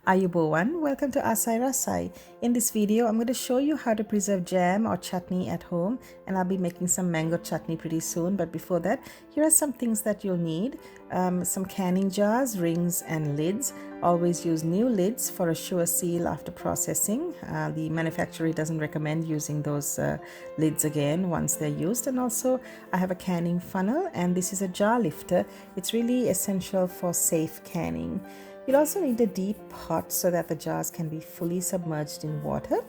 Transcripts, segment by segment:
Ayubowan, welcome to Asai Rasai. In this video, I'm going to show you how to preserve jam or chutney at home, and I'll be making some mango chutney pretty soon. But before that, here are some things that you'll need. Some canning jars, rings and lids. Always use new lids for a sure seal after processing. The manufacturer doesn't recommend using those lids again once they're used. And also I have a canning funnel, and this is a jar lifter. It's really essential for safe canning. You'll also need a deep pot so that the jars can be fully submerged in water.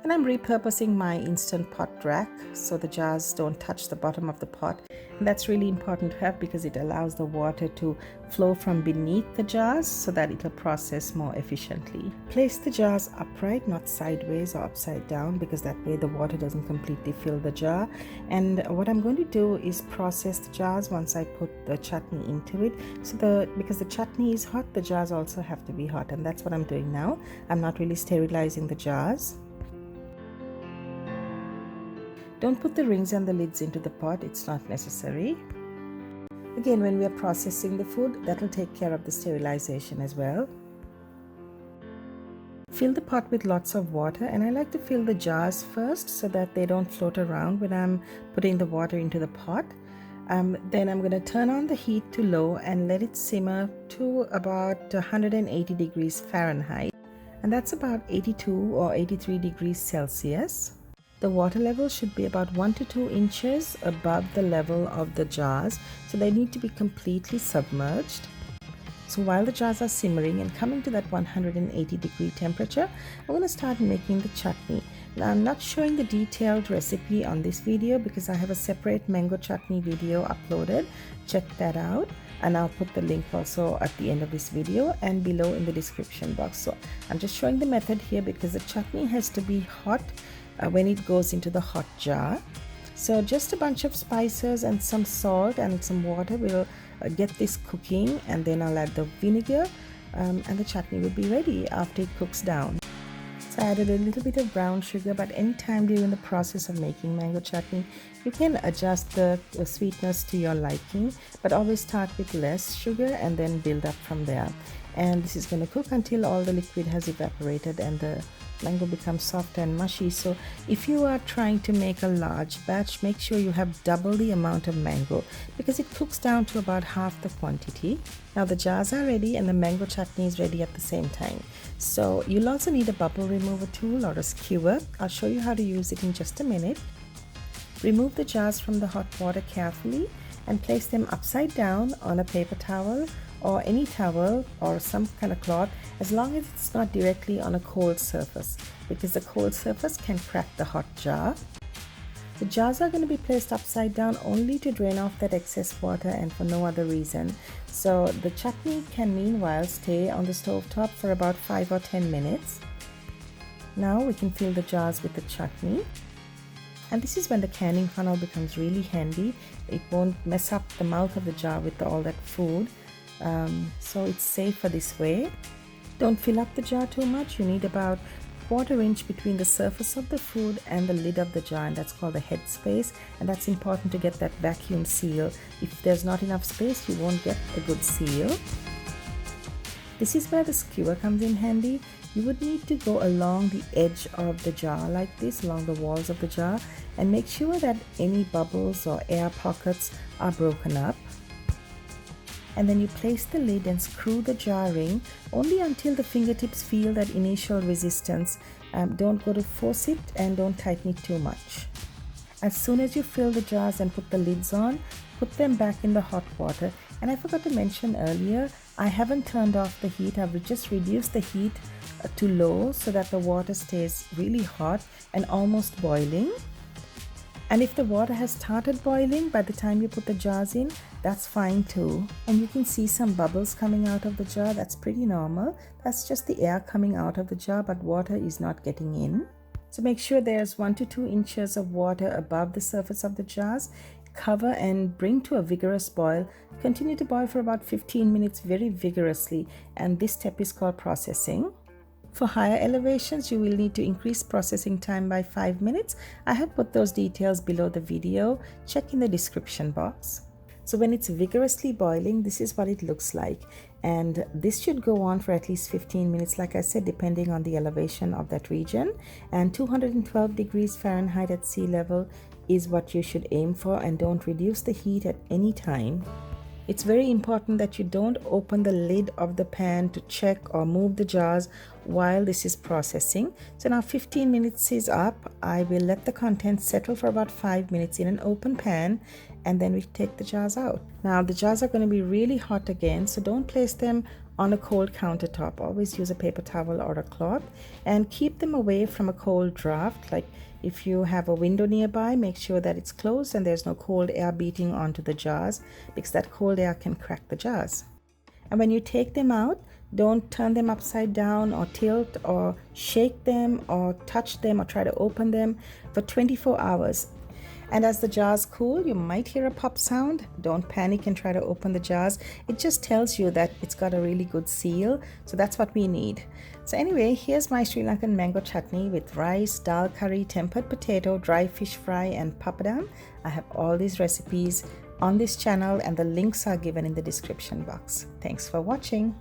And I'm repurposing my Instant Pot rack so the jars don't touch the bottom of the pot. And that's really important to have because it allows the water to flow from beneath the jars so that it'll process more efficiently. Place the jars upright, not sideways or upside down, because that way the water doesn't completely fill the jar. And what I'm going to do is process the jars once I put the chutney into it. So because the chutney is hot, the jars also have to be hot, and that's what I'm doing now. I'm not really sterilizing the jars. Don't put the rings and the lids into the pot, it's not necessary. Again, when we are processing the food, that will take care of the sterilization as well. Fill the pot with lots of water, and I like to fill the jars first so that they don't float around when I'm putting the water into the pot. Then I'm going to turn on the heat to low and let it simmer to about 180 degrees Fahrenheit, and that's about 82 or 83 degrees Celsius. The water level should be about 1 to 2 inches above the level of the jars, so they need to be completely submerged. So while the jars are simmering and coming to that 180 degree temperature, I'm going to start making the chutney. Now, I'm not showing the detailed recipe on this video because I have a separate mango chutney video uploaded. Check that out, and I'll put the link also at the end of this video and below in the description box. So I'm just showing the method here because the chutney has to be hot when it goes into the hot jar. So just a bunch of spices and some salt and some water will get this cooking, and then I'll add the vinegar and the chutney will be ready after it cooks down. So I added a little bit of brown sugar, but anytime during the process of making mango chutney, you can adjust the sweetness to your liking, but always start with less sugar and then build up from there. And this is going to cook until all the liquid has evaporated and the mango becomes soft and mushy. So if you are trying to make a large batch, make sure you have double the amount of mango because it cooks down to about half the quantity. Now the jars are ready and the mango chutney is ready at the same time. So you'll also need a bubble remover tool or a skewer. I'll show you how to use it in just a minute. Remove the jars from the hot water carefully and place them upside down on a paper towel or any towel or some kind of cloth, as long as it's not directly on a cold surface, because the cold surface can crack the hot jar. The jars are going to be placed upside down only to drain off that excess water and for no other reason. So the chutney can meanwhile stay on the stove top for about 5 or 10 minutes. Now we can fill the jars with the chutney. And this is when the canning funnel becomes really handy. It won't mess up the mouth of the jar with all that food. So it's safer this way. Don't fill up the jar too much. You need about 1/4 inch between the surface of the food and the lid of the jar, and that's called the head space, and that's important to get that vacuum seal. If there's not enough space, you won't get a good seal. This is where the skewer comes in handy. You would need to go along the edge of the jar like this, along the walls of the jar, and make sure that any bubbles or air pockets are broken up. And then you place the lid and screw the jar ring only until the fingertips feel that initial resistance. Don't go to force it and don't tighten it too much. As soon as you fill the jars and put the lids on, put them back in the hot water. And I forgot to mention earlier, I haven't turned off the heat. I've just reduced the heat to low so that the water stays really hot and almost boiling. And if the water has started boiling by the time you put the jars in, that's fine too. And you can see some bubbles coming out of the jar. That's pretty normal. That's just the air coming out of the jar, but water is not getting in. So make sure there's 1 to 2 inches of water above the surface of the jars. Cover and bring to a vigorous boil. Continue to boil for about 15 minutes very vigorously, and this step is called processing. For higher elevations, you will need to increase processing time by 5 minutes. I have put those details below the video. Check in the description box. So when it's vigorously boiling, this is what it looks like. And this should go on for at least 15 minutes, like I said, depending on the elevation of that region. And 212 degrees Fahrenheit at sea level is what you should aim for, and don't reduce the heat at any time. It's very important that you don't open the lid of the pan to check or move the jars while this is processing. So now 15 minutes is up. I will let the contents settle for about 5 minutes in an open pan, and then we take the jars out. Now the jars are going to be really hot again, so don't place them on a cold countertop. Always use a paper towel or a cloth, and keep them away from a cold draft. Like if you have a window nearby, make sure that it's closed and there's no cold air beating onto the jars, because that cold air can crack the jars. And when you take them out, don't turn them upside down or tilt or shake them or touch them or try to open them for 24 hours. And as the jars cool, you might hear a pop sound. Don't panic and try to open the jars. It just tells you that it's got a really good seal. So that's what we need. So anyway, here's my Sri Lankan mango chutney with rice, dal curry, tempered potato, dry fish fry, and papadam. I have all these recipes on this channel, and the links are given in the description box. Thanks for watching.